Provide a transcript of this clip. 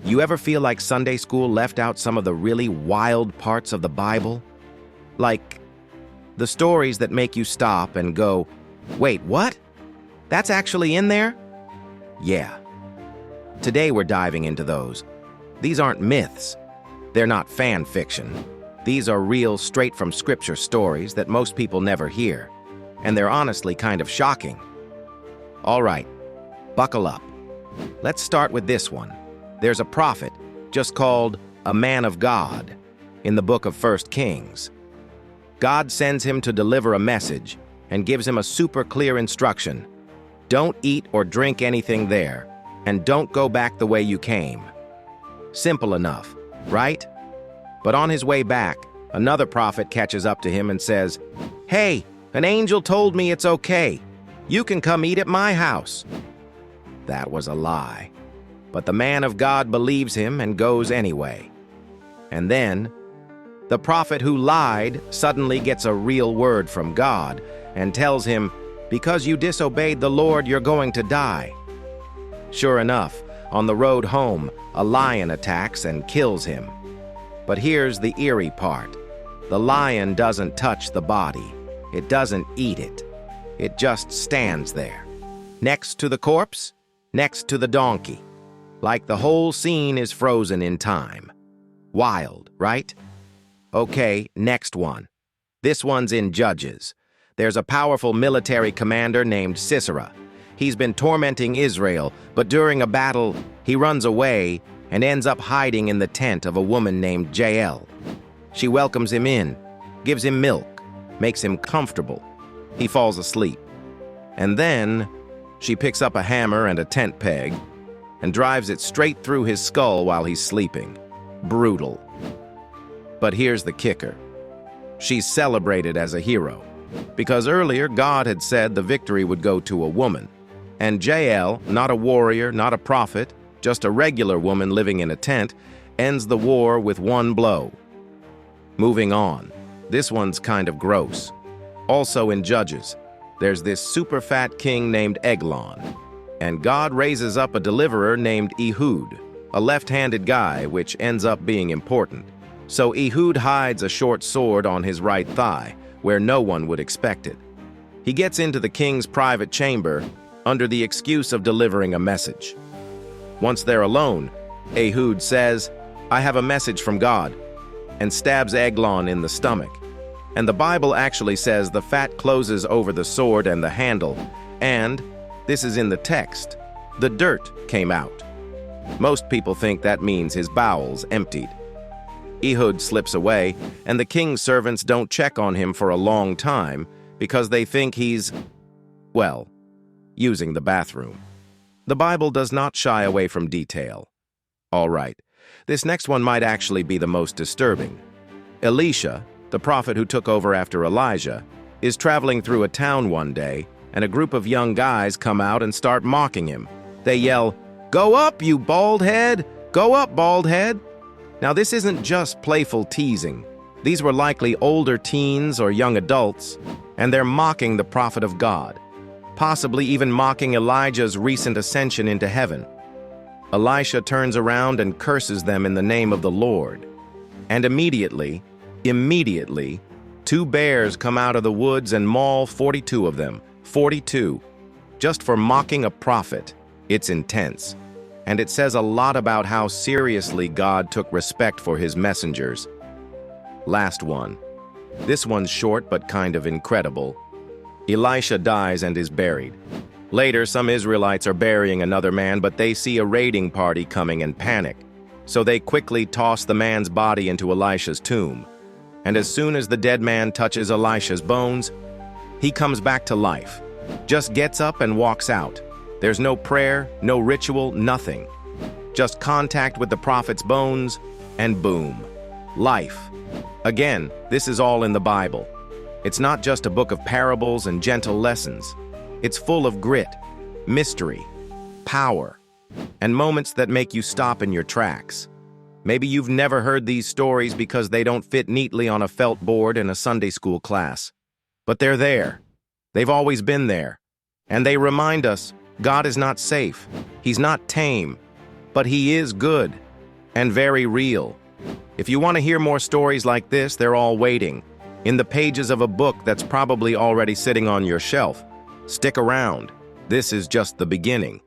You ever feel like Sunday school left out some of the really wild parts of the Bible? Like the stories that make you stop and go, wait, what? That's actually in there? Yeah. Today we're diving into those. These aren't myths. They're not fan fiction. These are real, straight from scripture stories that most people never hear. And they're honestly kind of shocking. All right, buckle up. Let's start with this one. There's a prophet, just called a man of God, in the book of 1 Kings. God sends him to deliver a message and gives him a super clear instruction. Don't eat or drink anything there, and don't go back the way you came. Simple enough, right? But on his way back, another prophet catches up to him and says, "Hey, an angel told me it's okay. You can come eat at my house." That was a lie. But the man of God believes him and goes anyway. And then, the prophet who lied suddenly gets a real word from God and tells him, "Because you disobeyed the Lord, you're going to die." Sure enough, on the road home, a lion attacks and kills him. But here's the eerie part. The lion doesn't touch the body. It doesn't eat it. It just stands there. Next to the corpse, next to the donkey. Like the whole scene is frozen in time. Wild, right? Okay, next one. This one's in Judges. There's a powerful military commander named Sisera. He's been tormenting Israel, but during a battle, he runs away and ends up hiding in the tent of a woman named Jael. She welcomes him in, gives him milk, makes him comfortable. He falls asleep. And then, she picks up a hammer and a tent peg and drives it straight through his skull while he's sleeping. Brutal. But here's the kicker. She's celebrated as a hero, because earlier God had said the victory would go to a woman. And Jael, not a warrior, not a prophet, just a regular woman living in a tent, ends the war with one blow. Moving on. This one's kind of gross. Also in Judges, there's this super fat king named Eglon. And God raises up a deliverer named Ehud, a left-handed guy, which ends up being important. So Ehud hides a short sword on his right thigh, where no one would expect it. He gets into the king's private chamber under the excuse of delivering a message. Once they're alone, Ehud says, "I have a message from God," and stabs Eglon in the stomach. And the Bible actually says the fat closes over the sword and the handle, and, this is in the text, the dirt came out. Most people think that means his bowels emptied. Ehud slips away, and the king's servants don't check on him for a long time because they think he's, well, using the bathroom. The Bible does not shy away from detail. All right, this next one might actually be the most disturbing. Elisha, the prophet who took over after Elijah, is traveling through a town one day, and a group of young guys come out and start mocking him. They yell, "Go up, you bald head! Go up, bald head!" Now, this isn't just playful teasing. These were likely older teens or young adults, and they're mocking the prophet of God, possibly even mocking Elijah's recent ascension into heaven. Elisha turns around and curses them in the name of the Lord. And immediately, 2 bears come out of the woods and maul 42 of them. 42. Just for mocking a prophet. It's intense. And it says a lot about how seriously God took respect for his messengers. Last one. This one's short but kind of incredible. Elisha dies and is buried. Later, some Israelites are burying another man, but they see a raiding party coming and panic. So they quickly toss the man's body into Elisha's tomb. And as soon as the dead man touches Elisha's bones, he comes back to life. Just gets up and walks out. There's no prayer, no ritual, nothing. Just contact with the prophet's bones, and boom. Life. Again, this is all in the Bible. It's not just a book of parables and gentle lessons. It's full of grit, mystery, power, and moments that make you stop in your tracks. Maybe you've never heard these stories because they don't fit neatly on a felt board in a Sunday school class. But they're there. They've always been there. And they remind us God is not safe. He's not tame. But he is good. and very real. If you want to hear more stories like this, they're all waiting, in the pages of a book that's probably already sitting on your shelf. Stick around. This is just the beginning.